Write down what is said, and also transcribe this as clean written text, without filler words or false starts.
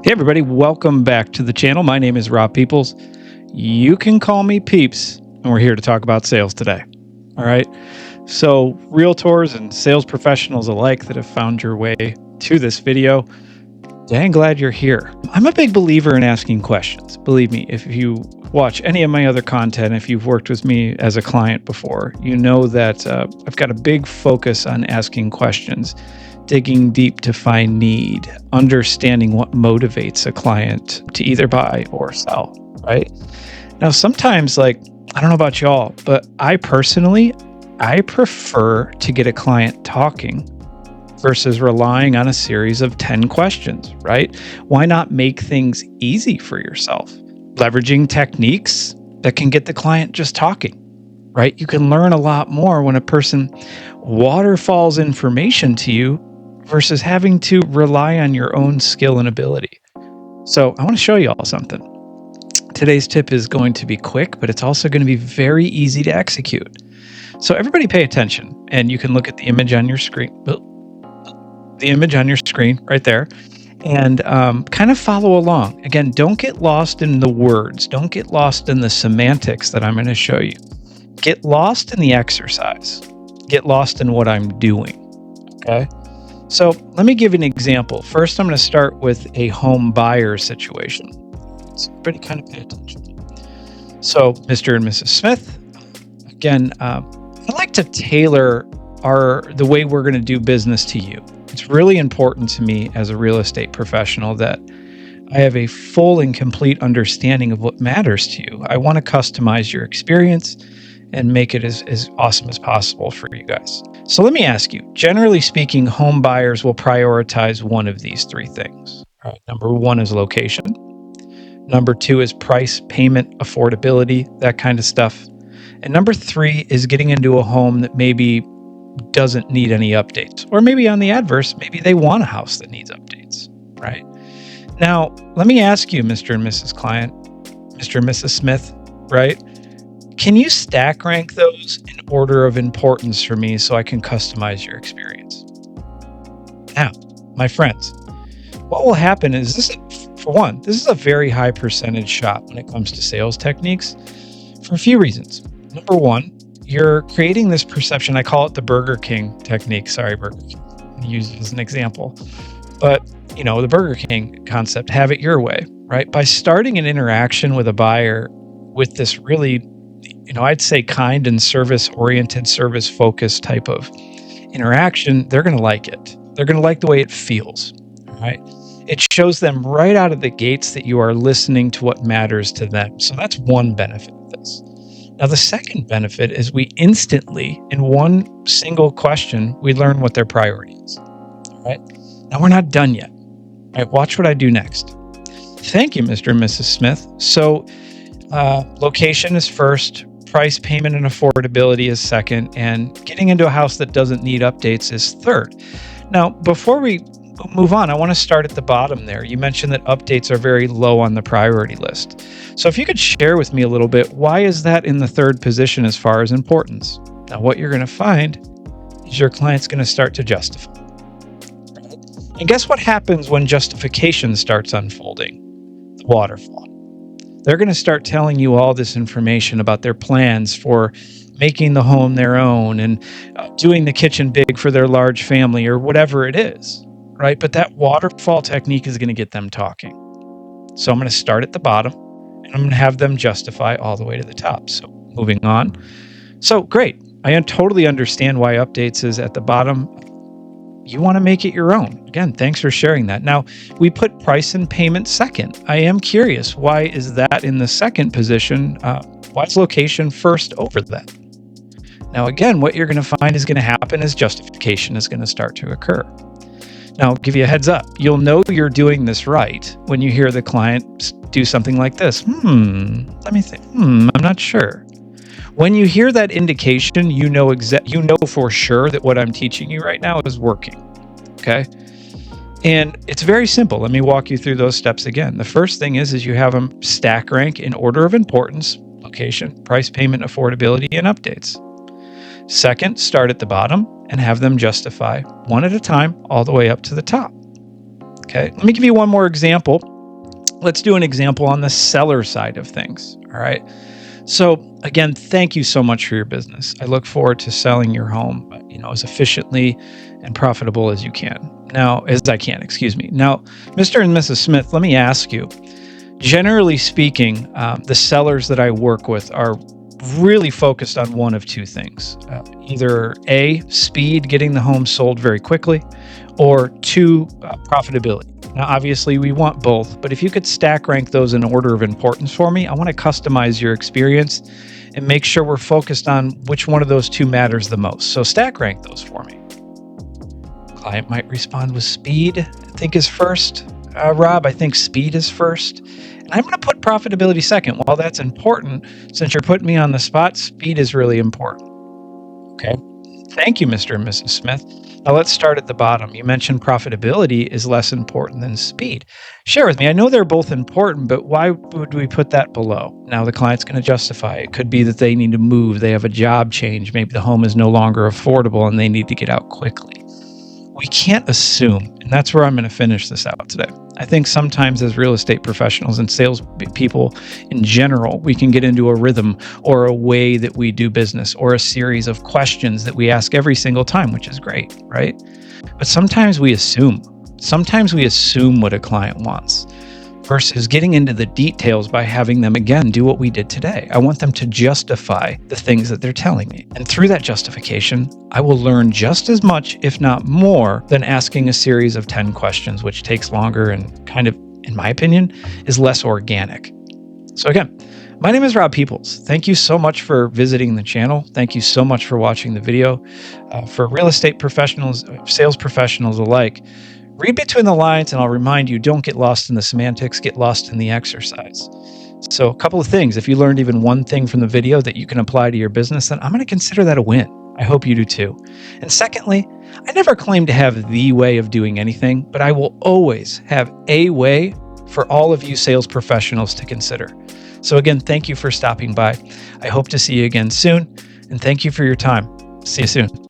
Hey everybody, welcome back to the channel. My name is Rob Peoples. You can call me Peeps, and we're here to talk about sales today. All right. So realtors and sales professionals alike that have found your way to this video, dang glad you're here. I'm a big believer in asking questions. Believe me, if you watch any of my other content, if you've worked with me as a client before, you know that I've got a big focus on asking questions, digging deep to find need, understanding what motivates a client to either buy or sell, right? Now, sometimes, I don't know about y'all, but I personally prefer to get a client talking versus relying on a series of 10 questions, right? Why not make things easy for yourself? Leveraging techniques that can get the client just talking, right? You can learn a lot more when a person waterfalls information to you versus having to rely on your own skill and ability. So I want to show you all something. Today's tip is going to be quick, but it's also going to be very easy to execute. So everybody pay attention, and you can look at the image on your screen. The image on your screen right there, and kind of follow along. Again, don't get lost in the words. Don't get lost in the semantics that I'm going to show you. Get lost in the exercise. Get lost in what I'm doing, okay? So let me give you an example. First, I'm going to start with a home buyer situation. So everybody kind of pay attention. So Mr. and Mrs. Smith, again, I like to tailor the way we're going to do business to you. It's really important to me as a real estate professional that I have a full and complete understanding of what matters to you. I want to customize your experience and make it as awesome as possible for you guys. So let me ask you, generally speaking, home buyers will prioritize one of these three things. All right, number one is location. Number two is price, payment, affordability, that kind of stuff. And number three is getting into a home that maybe doesn't need any updates. Or maybe on the adverse, maybe they want a house that needs updates, right? Now, let me ask you, Mr. and Mrs. Client, Mr. and Mrs. Smith, right? Can you stack rank those in order of importance for me so I can customize your experience? Now, my friends, what will happen is this is a very high percentage shot when it comes to sales techniques for a few reasons. Number one, you're creating this perception. I call it the Burger King technique. Sorry, Burger King. I'm use it as an example. But, the Burger King concept, have it your way, right? By starting an interaction with a buyer with this really, I'd say kind and service-oriented, service-focused type of interaction, they're going to like it. They're going to like the way it feels, right? It shows them right out of the gates that you are listening to what matters to them. So that's one benefit of this. Now, the second benefit is we instantly, in one single question, we learn what their priority is, all right? Now, we're not done yet. All right, watch what I do next. Thank you, Mr. and Mrs. Smith. So location is first, price, payment, and affordability is second, and getting into a house that doesn't need updates is third. Now, before we move on, I want to start at the bottom there. You mentioned that updates are very low on the priority list. So if you could share with me a little bit, why is that in the third position as far as importance? Now, what you're going to find is your client's going to start to justify. And guess what happens when justification starts unfolding? The waterfall. They're going to start telling you all this information about their plans for making the home their own and doing the kitchen big for their large family or whatever it is, right? But that waterfall technique is going to get them talking. So I'm going to start at the bottom and I'm going to have them justify all the way to the top. So moving on. So great. I totally understand why updates is at the bottom. You want to make it your own. Again, thanks for sharing that. Now, we put price and payment second. I am curious, why is that in the second position? Why is location first over that? Now, again, what you're going to find is going to happen is justification is going to start to occur. Now, I'll give you a heads up. You'll know you're doing this right when you hear the client do something like this. Let me think. I'm not sure. When you hear that indication, you know for sure that what I'm teaching you right now is working, okay? And it's very simple. Let me walk you through those steps again. The first thing is you have them stack rank in order of importance, location, price, payment, affordability, and updates. Second, start at the bottom and have them justify one at a time all the way up to the top. Okay, let me give you one more example Let's do an example on the seller side of things. All right. So again, thank you so much for your business. I look forward to selling your home, as efficiently and profitable as I can, excuse me. Now, Mr. and Mrs. Smith, let me ask you, generally speaking, the sellers that I work with are really focused on one of two things. Either A, speed, getting the home sold very quickly, or two, profitability. Now, obviously, we want both, but if you could stack rank those in order of importance for me, I want to customize your experience and make sure we're focused on which one of those two matters the most. So stack rank those for me. Client might respond with speed, I think is first. Rob, I think speed is first. And I'm going to put profitability second. While that's important, since you're putting me on the spot, speed is really important. Okay. Thank you, Mr. and Mrs. Smith. Now let's start at the bottom. You mentioned profitability is less important than speed. Share with me. I know they're both important, but why would we put that below? Now the client's going to justify it. It could be that they need to move. They have a job change. Maybe the home is no longer affordable and they need to get out quickly. We can't assume, and that's where I'm going to finish this out today. I think sometimes as real estate professionals and sales people in general, we can get into a rhythm or a way that we do business or a series of questions that we ask every single time, which is great, right? But sometimes we assume what a client wants versus getting into the details by having them, again, do what we did today. I want them to justify the things that they're telling me. And through that justification, I will learn just as much, if not more, than asking a series of 10 questions, which takes longer and kind of, in my opinion, is less organic. So again, my name is Rob Peoples. Thank you so much for visiting the channel. Thank you so much for watching the video. For real estate professionals, sales professionals alike, read between the lines, and I'll remind you, don't get lost in the semantics, get lost in the exercise. So a couple of things. If you learned even one thing from the video that you can apply to your business, then I'm going to consider that a win. I hope you do too. And secondly, I never claim to have the way of doing anything, but I will always have a way for all of you sales professionals to consider. So again, thank you for stopping by. I hope to see you again soon, and thank you for your time. See you soon.